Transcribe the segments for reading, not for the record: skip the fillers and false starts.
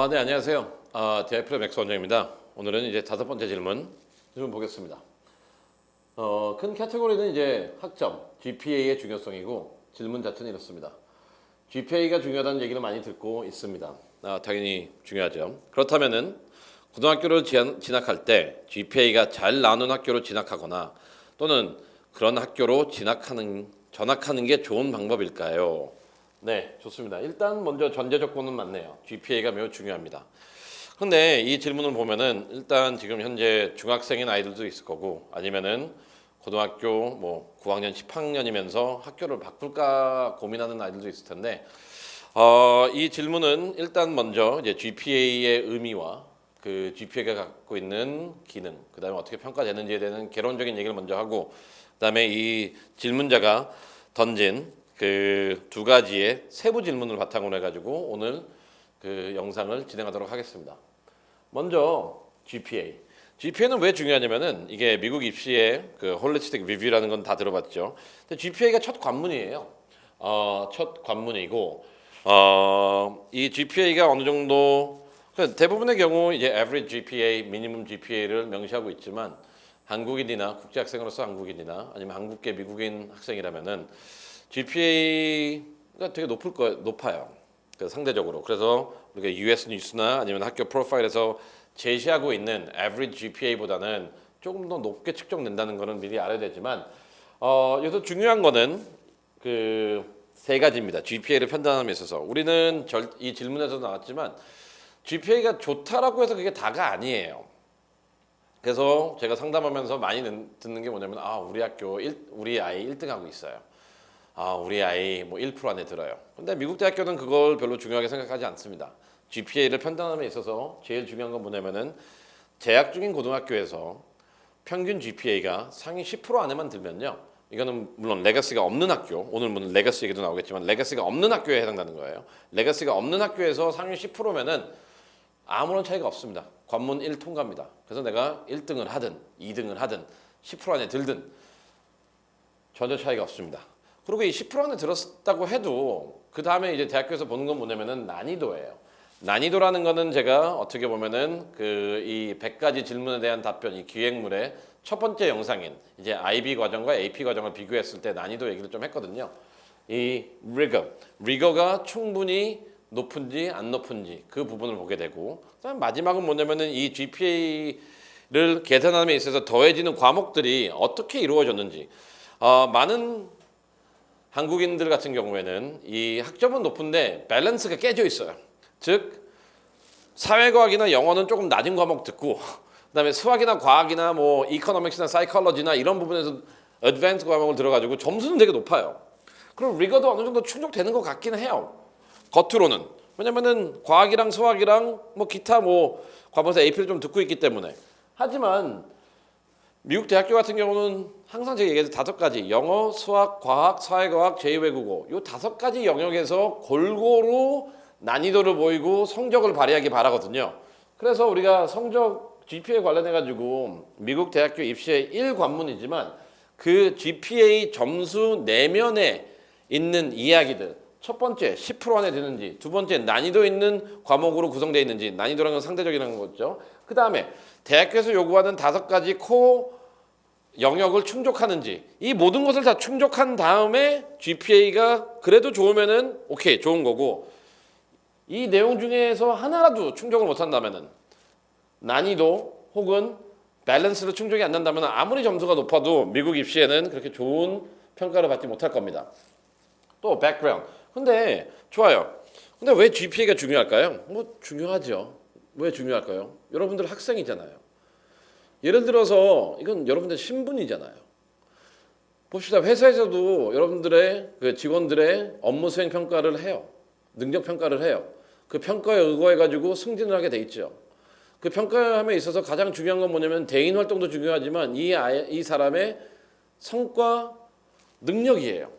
네, 안녕하세요. 대학교 맥스 원장입니다. 오늘은 이제 다섯 번째 질문 좀 보겠습니다. 큰 카테고리는 이제 학점, GPA의 중요성이고 질문 자체는 이렇습니다. GPA가 중요하다는 얘기를 많이 듣고 있습니다. 당연히 중요하죠. 그렇다면은 고등학교를 진학할 때 GPA가 잘 나오는 학교로 진학하거나 또는 그런 학교로 전학하는 게 좋은 방법일까요? 네, 좋습니다. 일단 먼저 전제 조건은 맞네요. GPA가 매우 중요합니다. 근데 이 질문을 보면은 일단 지금 현재 중학생인 아이들도 있을 거고 아니면은 고등학교 뭐 9학년, 10학년이면서 학교를 바꿀까 고민하는 아이들도 있을 텐데 이 질문은 일단 먼저 이제 GPA의 의미와 그 GPA가 갖고 있는 기능, 그다음에 어떻게 평가되는지에 대한 개론적인 얘기를 먼저 하고 그다음에 이 질문자가 던진 그 두 가지의 세부 질문을 바탕으로 해가지고 오늘 그 영상을 진행하도록 하겠습니다. 먼저 GPA. GPA는 왜 중요하냐면은 이게 미국 입시의 그 홀리스틱 리뷰라는 건 다 들어봤죠. 근데 GPA가 첫 관문이에요. 첫 관문이고 이 GPA가 어느 정도 대부분의 경우 이제 average GPA, minimum GPA를 명시하고 있지만 한국인이나 국제학생으로서 한국인이나 아니면 한국계 미국인 학생이라면은 GPA가 되게 높아요. 상대적으로. 그래서 우리가 US 뉴스나 아니면 학교 프로파일에서 제시하고 있는 average GPA보다는 조금 더 높게 측정된다는 거는 미리 알아야 되지만 여기서 중요한 거는 그 세 가지입니다. GPA를 판단함에 있어서 우리는 이 질문에서 나왔지만 GPA가 좋다라고 해서 그게 다가 아니에요. 그래서 제가 상담하면서 많이 듣는 게 뭐냐면 우리 아이 1등하고 있어요. 우리 아이 뭐 1% 안에 들어요. 근데 미국 대학교는 그걸 별로 중요하게 생각하지 않습니다. GPA를 판단함에 있어서 제일 중요한 건 뭐냐면은 재학 중인 고등학교에서 평균 GPA가 상위 10% 안에만 들면요. 이거는 물론 레거시가 없는 학교, 오늘 물론 레거시 얘기도 나오겠지만 레거시가 없는 학교에 해당되는 거예요. 레거시가 없는 학교에서 상위 10%면은 아무런 차이가 없습니다. 관문 1 통과입니다. 그래서 내가 1등을 하든 2등을 하든 10% 안에 들든 전혀 차이가 없습니다. 그리고 이 10% 안에 들었다고 해도 그 다음에 이제 대학교에서 보는 건 뭐냐면은 난이도예요. 난이도라는 거는 제가 어떻게 보면은 이 100가지 질문에 대한 답변, 이 기획물의 첫 번째 영상인 이제 IB 과정과 AP 과정을 비교했을 때 난이도 얘기를 좀 했거든요. 이 리거가 충분히 높은지 안 높은지 그 부분을 보게 되고 그다음 마지막은 뭐냐면은 이 GPA를 계산함에 있어서 더해지는 과목들이 어떻게 이루어졌는지 많은 한국인들 같은 경우에는 이 학점은 높은데 밸런스가 깨져 있어요. 즉 사회과학이나 영어는 조금 낮은 과목 듣고 그다음에 수학이나 과학이나 뭐 이코노믹스나 사이콜로지나 이런 부분에서 어드밴스 과목을 들어가지고 점수는 되게 높아요. 그럼 리거도 어느 정도 충족되는 것 같긴 해요. 겉으로는. 왜냐면은 과학이랑 수학이랑 뭐 기타 뭐 과목에서 AP를 좀 듣고 있기 때문에. 하지만 미국 대학교 같은 경우는 항상 제가 얘기해서 5가지 영어, 수학, 과학, 사회과학, 제2외국어 요 5가지 영역에서 골고루 난이도를 보이고 성적을 발휘하기 바라거든요. 그래서 우리가 성적 GPA 관련해 가지고 미국 대학교 입시의 1관문이지만 그 GPA 점수 내면에 있는 이야기들 첫 번째 10% 안에 드는지 두 번째 난이도 있는 과목으로 구성되어 있는지 난이도라는 건 상대적이라는 거죠. 그 다음에 대학교에서 요구하는 5가지 코 영역을 충족하는지 이 모든 것을 다 충족한 다음에 GPA가 그래도 좋으면은 오케이 좋은 거고 이 내용 중에서 하나라도 충족을 못한다면은 난이도 혹은 밸런스로 충족이 안 된다면 아무리 점수가 높아도 미국 입시에는 그렇게 좋은 평가를 받지 못할 겁니다. 또 백그라운드. 근데 좋아요. 근데 왜 GPA가 중요할까요? 뭐 중요하죠. 왜 중요할까요? 여러분들 학생이잖아요. 예를 들어서 이건 여러분들 신분이잖아요. 봅시다. 회사에서도 여러분들의 그 직원들의 업무 수행 평가를 해요. 능력 평가를 해요. 그 평가에 의거해 가지고 승진을 하게 돼 있죠. 그 평가함에 있어서 가장 중요한 건 뭐냐면 대인 활동도 중요하지만 이 사람의 성과 능력이에요.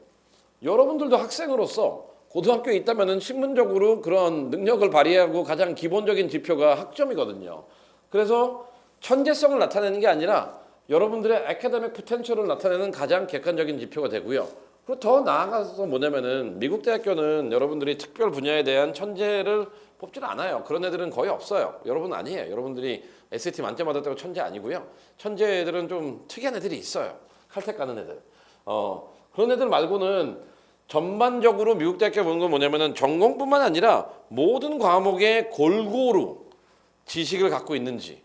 여러분들도 학생으로서 고등학교에 있다면은 신분적으로 그런 능력을 발휘하고 가장 기본적인 지표가 학점이거든요. 그래서 천재성을 나타내는 게 아니라 여러분들의 애카데믹 포텐셜을 나타내는 가장 객관적인 지표가 되고요. 그리고 더 나아가서 뭐냐면은 미국 대학교는 여러분들이 특별 분야에 대한 천재를 뽑지는 않아요. 그런 애들은 거의 없어요. 여러분 아니에요. 여러분들이 SAT 만점 받았다고 천재 아니고요. 천재 애들은 좀 특이한 애들이 있어요. 칼퇴 가는 애들. 그런 애들 말고는 전반적으로 미국 대학교 보는 건 뭐냐면은 전공뿐만 아니라 모든 과목에 골고루 지식을 갖고 있는지,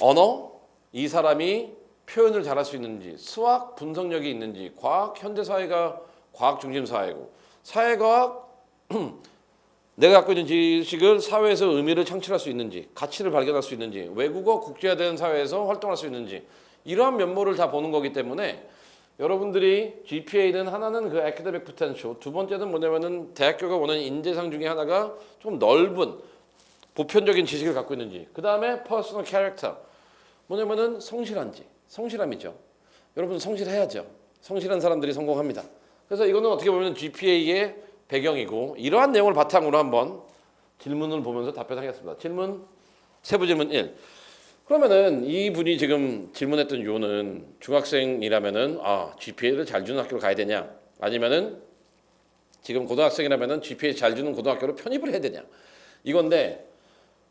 언어, 이 사람이 표현을 잘할 수 있는지, 수학 분석력이 있는지, 과학, 현대사회가 과학 중심 사회고, 사회과학 내가 갖고 있는 지식을 사회에서 의미를 창출할 수 있는지, 가치를 발견할 수 있는지, 외국어 국제화된 사회에서 활동할 수 있는지, 이러한 면모를 다 보는 거기 때문에 여러분들이 GPA는 하나는 그 academic potential, 두 번째는 뭐냐면은 대학교가 원하는 인재상 중에 하나가 좀 넓은 보편적인 지식을 갖고 있는지, 그 다음에 personal character, 뭐냐면은 성실함이죠. 여러분 성실해야죠. 성실한 사람들이 성공합니다. 그래서 이거는 어떻게 보면 GPA의 배경이고, 이러한 내용을 바탕으로 한번 질문을 보면서 답변하겠습니다. 세부 질문 1. 그러면은 이분이 지금 질문했던 요는 중학생이라면은 GPA를 잘 주는 학교로 가야 되냐, 아니면은 지금 고등학생이라면은 GPA 잘 주는 고등학교로 편입을 해야 되냐, 이건데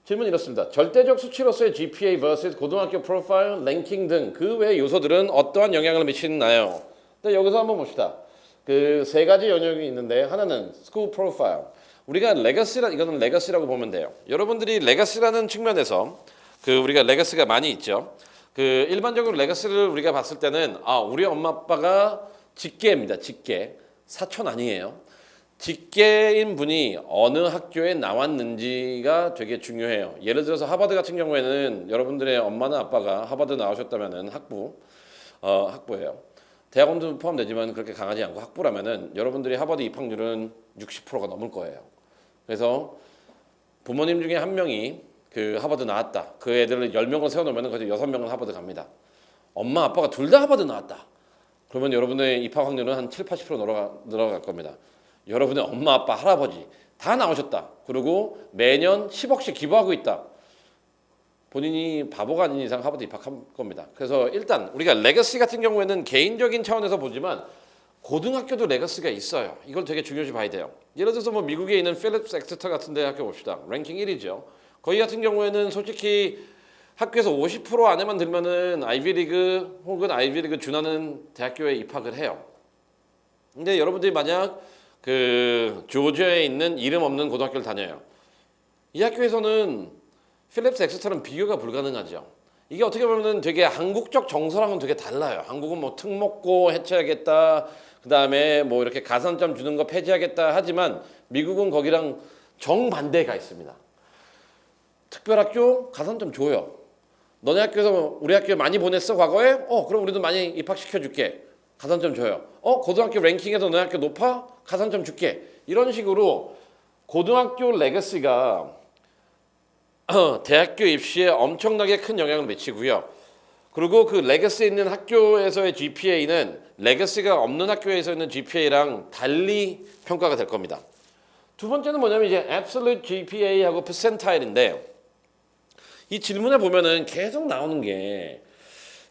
질문이 이렇습니다. 절대적 수치로서의 GPA vs 고등학교 프로파일, 랭킹 등 그 외의 요소들은 어떠한 영향을 미치나요? 근데 여기서 한번 봅시다. 그 세 가지 영역이 있는데, 하나는 school profile. 우리가 이거는 레거시라고 보면 돼요. 여러분들이 레거시라는 측면에서 우리가 레거시가 많이 있죠. 일반적으로 레거시를 우리가 봤을 때는 우리 엄마 아빠가 직계입니다. 직계. 사촌 아니에요. 직계인 분이 어느 학교에 나왔는지가 되게 중요해요. 예를 들어서 하버드 같은 경우에는 여러분들의 엄마나 아빠가 하버드 나오셨다면은 학부예요. 대학원도 포함되지만 그렇게 강하지 않고 학부라면은 여러분들이 하버드 입학률은 60%가 넘을 거예요. 그래서 부모님 중에 한 명이 하버드 나왔다. 그 애들을 10명을 세워놓으면 거기서 6명은 하버드 갑니다. 엄마 아빠가 둘 다 하버드 나왔다. 그러면 여러분의 입학 확률은 한 7, 80% 늘어갈 겁니다. 여러분의 엄마 아빠 할아버지 다 나오셨다. 그리고 매년 10억씩 기부하고 있다. 본인이 바보가 아닌 이상 하버드 입학한 겁니다. 그래서 일단 우리가 레거시 같은 경우에는 개인적인 차원에서 보지만 고등학교도 레거시가 있어요. 이걸 되게 중요시 봐야 돼요. 예를 들어서 미국에 있는 필립스 엑스터 같은 데 학교 봅시다. 랭킹 1위죠. 거기 같은 경우에는 솔직히 학교에서 50% 안에만 들면은 아이비리그 혹은 아이비리그 준하는 대학교에 입학을 해요. 근데 여러분들이 만약 조지아에 있는 이름 없는 고등학교를 다녀요. 이 학교에서는 필립스 엑스터는 비교가 불가능하죠. 이게 어떻게 보면 되게 한국적 정서랑은 되게 달라요. 한국은 특목고 해체하겠다, 그 다음에 이렇게 가산점 주는 거 폐지하겠다 하지만 미국은 거기랑 정반대가 있습니다. 특별학교 가산점 줘요. 너네 학교에서 우리 학교에 많이 보냈어 과거에? 그럼 우리도 많이 입학시켜줄게. 가산점 줘요. 고등학교 랭킹에서 너네 학교 높아? 가산점 줄게. 이런 식으로 고등학교 레거시가 대학교 입시에 엄청나게 큰 영향을 미치고요. 그리고 그 레거시에 있는 학교에서의 GPA는 레거시가 없는 학교에서 있는 GPA랑 달리 평가가 될 겁니다. 두 번째는 뭐냐면 이제 absolute GPA하고 percentile인데, 이 질문에 보면은 계속 나오는 게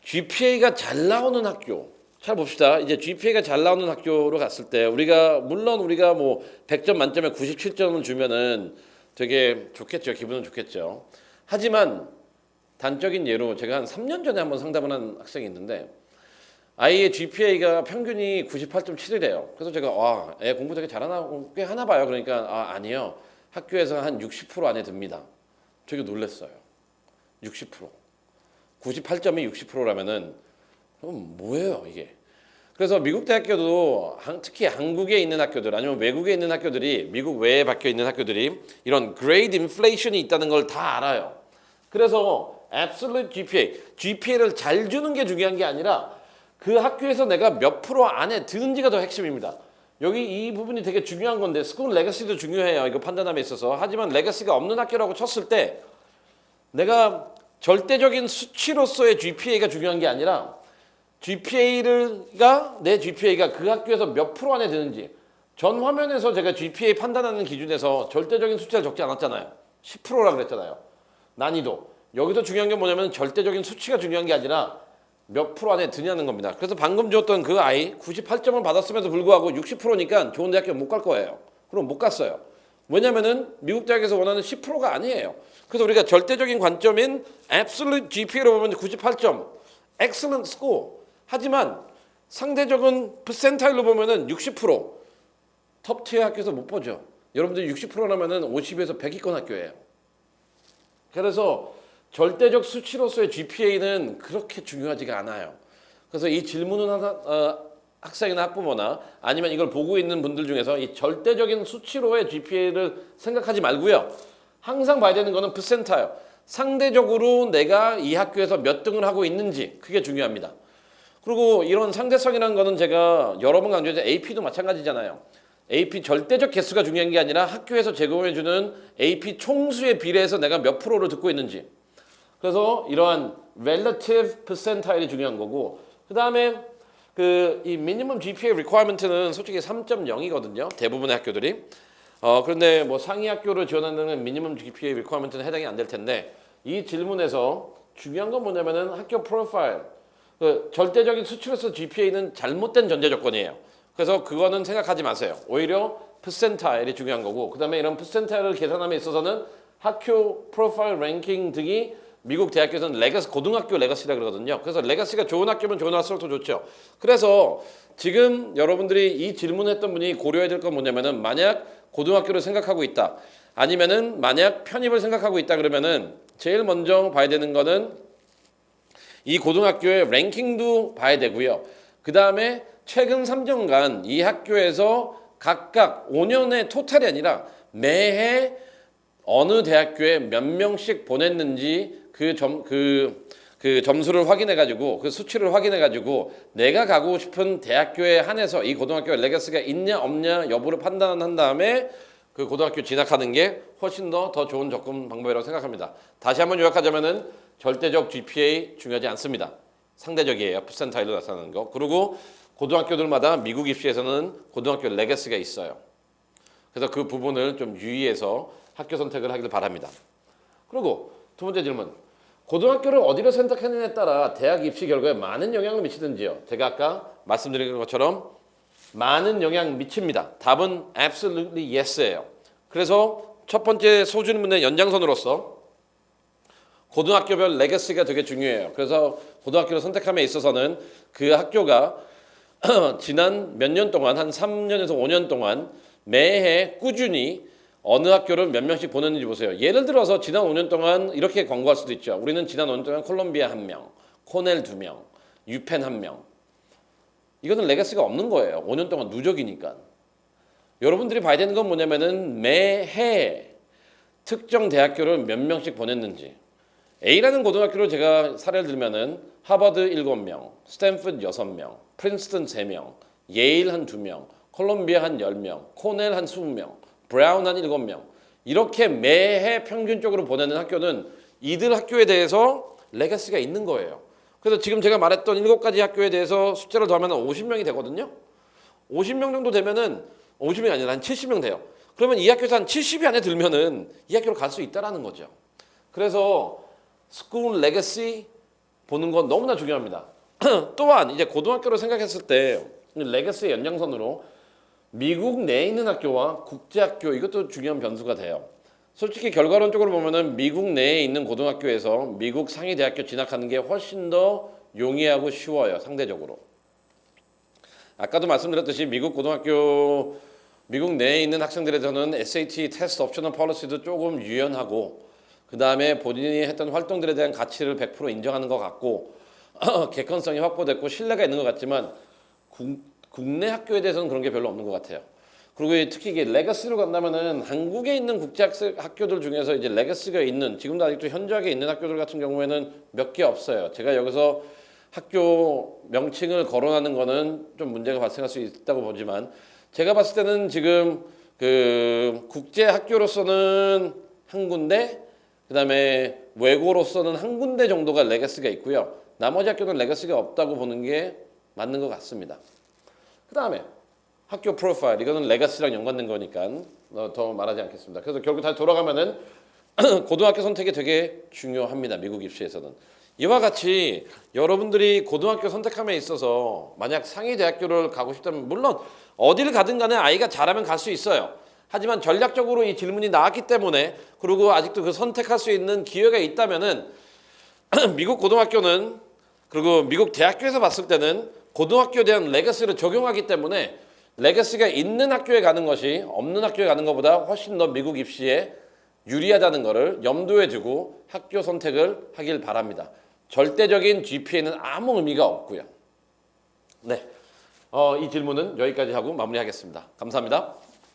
GPA가 잘 나오는 학교. 잘 봅시다. 이제 GPA가 잘 나오는 학교로 갔을 때 물론 우리가 100점 만점에 97점을 주면은 되게 좋겠죠. 기분은 좋겠죠. 하지만 단적인 예로 제가 한 3년 전에 한번 상담을 한 학생이 있는데 아이의 GPA가 평균이 98.7이래요. 그래서 제가 애 공부 되게 잘하나 꽤 하나 봐요. 그러니까 아니요. 학교에서 한 60% 안에 듭니다. 되게 놀랐어요. 60%. 98점이 60%라면은 그럼 뭐예요, 이게? 그래서 미국 대학교도 특히 한국에 있는 학교들 아니면 외국에 있는 학교들이, 미국 외에 박혀 있는 학교들이 이런 grade inflation이 있다는 걸 다 알아요. 그래서 absolute GPA를 잘 주는 게 중요한 게 아니라 그 학교에서 내가 몇 프로 안에 드는지가 더 핵심입니다. 여기 이 부분이 되게 중요한 건데, 스쿨 레거시도 중요해요. 이거 판단함에 있어서. 하지만 레거시가 없는 학교라고 쳤을 때 내가 절대적인 수치로서의 GPA가 중요한 게 아니라 내 GPA가 그 학교에서 몇 프로 안에 드는지. 전 화면에서 제가 GPA 판단하는 기준에서 절대적인 숫자를 적지 않았잖아요. 10%라 그랬잖아요. 난이도. 여기서 중요한 게 뭐냐면 절대적인 수치가 중요한 게 아니라 몇 프로 안에 드냐는 겁니다. 그래서 방금 줬던 그 아이 98점을 받았음에도 불구하고 60%니까 좋은 대학교 못 갈 거예요. 그럼 못 갔어요. 왜냐면은 미국 대학에서 원하는 10%가 아니에요. 그래서 우리가 절대적인 관점인 absolute GPA로 보면 98점, excellent score. 하지만 상대적인 percentile로 보면은 60%. 톱티어 학교에서 못 보죠. 여러분들 60%라면은 50에서 100위권 학교예요. 그래서 절대적 수치로서의 GPA는 그렇게 중요하지가 않아요. 그래서 이 질문은 학생이나 학부모나 아니면 이걸 보고 있는 분들 중에서 이 절대적인 수치로의 GPA를 생각하지 말고요. 항상 봐야 되는 거는 percentile. 상대적으로 내가 이 학교에서 몇 등을 하고 있는지 그게 중요합니다. 그리고 이런 상대성이라는 거는 제가 여러 번 강조해서 AP도 마찬가지잖아요. AP 절대적 개수가 중요한 게 아니라 학교에서 제공해주는 AP 총수에 비례해서 내가 몇 프로를 듣고 있는지. 그래서 이러한 relative percentile이 중요한 거고, 그 다음에 이 minimum GPA requirement는 솔직히 3.0이거든요. 대부분의 학교들이. 그런데 뭐 상위 학교를 지원하는 minimum GPA requirement는 해당이 안 될 텐데, 이 질문에서 중요한 건 뭐냐면은 학교 프로파일, 절대적인 수치로서 GPA는 잘못된 전제 조건이에요. 그래서 그거는 생각하지 마세요. 오히려 percentile이 중요한 거고, 그 다음에 이런 percentile을 계산함에 있어서는 학교 프로파일 랭킹 등이 미국 대학교에서는 레거시, 고등학교 레거시라 그러거든요. 그래서 레거시가 좋은 학교면 좋은 할수록 더 좋죠. 그래서 지금 여러분들이 이 질문했던 분이 고려해야 될 건 뭐냐면은 만약 고등학교를 생각하고 있다. 아니면은 만약 편입을 생각하고 있다 그러면은 제일 먼저 봐야 되는 거는 이 고등학교의 랭킹도 봐야 되고요. 그 다음에 최근 3년간 이 학교에서 각각 5년의 토탈이 아니라 매해 어느 대학교에 몇 명씩 보냈는지 그 점수를 확인해가지고 그 수치를 해가지고 내가 가고 싶은 대학교에 한해서 이 고등학교에 레거시가 있냐 없냐 여부를 판단한 다음에 그 고등학교 진학하는 게 훨씬 더 좋은 접근 방법이라고 생각합니다. 다시 한번 요약하자면은 절대적 GPA 중요하지 않습니다. 상대적이에요. 퍼센타일로 나타나는 거. 그리고 고등학교들마다 미국 입시에서는 고등학교 레거시가 있어요. 그래서 그 부분을 좀 유의해서 학교 선택을 하기를 바랍니다. 그리고 두 번째 질문. 고등학교를 어디로 선택하느냐에 따라 대학 입시 결과에 많은 영향을 미치든지요. 제가 아까 말씀드린 것처럼 많은 영향 미칩니다. 답은 absolutely yes예요. 그래서 첫 번째 소질문의 연장선으로서 고등학교별 레거시가 되게 중요해요. 그래서 고등학교를 선택함에 있어서는 그 학교가 지난 몇 년 동안 한 3년에서 5년 동안 매해 꾸준히 어느 학교를 몇 명씩 보냈는지 보세요. 예를 들어서 지난 5년 동안 이렇게 권고할 수도 있죠. 우리는 지난 5년 동안 콜롬비아 1명, 코넬 2명, 유펜 1명. 이거는 레거시가 없는 거예요. 5년 동안 누적이니까. 여러분들이 봐야 되는 건 뭐냐면은 매해 특정 대학교를 몇 명씩 보냈는지. A라는 고등학교를 제가 사례를 들면은 하버드 7명, 스탠포드 6명, 프린스턴 3명, 예일 한 2명, 콜롬비아 한 10명, 코넬 한 20명, 브라운 한 7명. 이렇게 매해 평균적으로 보내는 학교는 이들 학교에 대해서 레거시가 있는 거예요. 그래서 지금 제가 말했던 7가지 학교에 대해서 숫자를 더하면 50명이 되거든요. 50명 정도 되면은 50명이 아니라 한 70명 돼요. 그러면 이 학교에서 한 70위 안에 들면은 이 학교로 갈 수 있다라는 거죠. 그래서 스쿨 레거시 보는 건 너무나 중요합니다. 또한 이제 고등학교를 생각했을 때 레거시의 연장선으로 미국 내에 있는 학교와 국제학교 이것도 중요한 변수가 돼요. 솔직히 결과론적으로 보면은 미국 내에 있는 고등학교에서 미국 상위 대학교 진학하는 게 훨씬 더 용이하고 쉬워요. 상대적으로. 아까도 말씀드렸듯이 미국 내에 있는 학생들에 대해서는 SAT 테스트 옵셔널 폴리시도 조금 유연하고 그 다음에 본인이 했던 활동들에 대한 가치를 100% 인정하는 것 같고 객관성이 확보됐고 신뢰가 있는 것 같지만 국내 학교에 대해서는 그런 게 별로 없는 것 같아요. 그리고 특히 이게 레거시로 간다면은 한국에 있는 국제학교들 중에서 이제 레거시가 있는 지금도 아직도 현저하게 있는 학교들 같은 경우에는 몇 개 없어요. 제가 여기서 학교 명칭을 거론하는 거는 좀 문제가 발생할 수 있다고 보지만 제가 봤을 때는 지금 그 국제학교로서는 한 군데 그다음에 외고로서는 한 군데 정도가 레거시가 있고요. 나머지 학교는 레거시가 없다고 보는 게 맞는 것 같습니다. 그 다음에 학교 프로파일 이거는 레거시랑 연관된 거니까 더 말하지 않겠습니다. 그래서 결국 다시 돌아가면은 고등학교 선택이 되게 중요합니다. 미국 입시에서는 이와 같이 여러분들이 고등학교 선택함에 있어서 만약 상위 대학교를 가고 싶다면 물론 어디를 가든 간에 아이가 잘하면 갈 수 있어요. 하지만 전략적으로 이 질문이 나왔기 때문에 그리고 아직도 그 선택할 수 있는 기회가 있다면은 미국 고등학교는 그리고 미국 대학교에서 봤을 때는 고등학교에 대한 레거시를 적용하기 때문에 레거시가 있는 학교에 가는 것이 없는 학교에 가는 것보다 훨씬 더 미국 입시에 유리하다는 것을 염두에 두고 학교 선택을 하길 바랍니다. 절대적인 GPA는 아무 의미가 없고요. 네, 이 질문은 여기까지 하고 마무리하겠습니다. 감사합니다.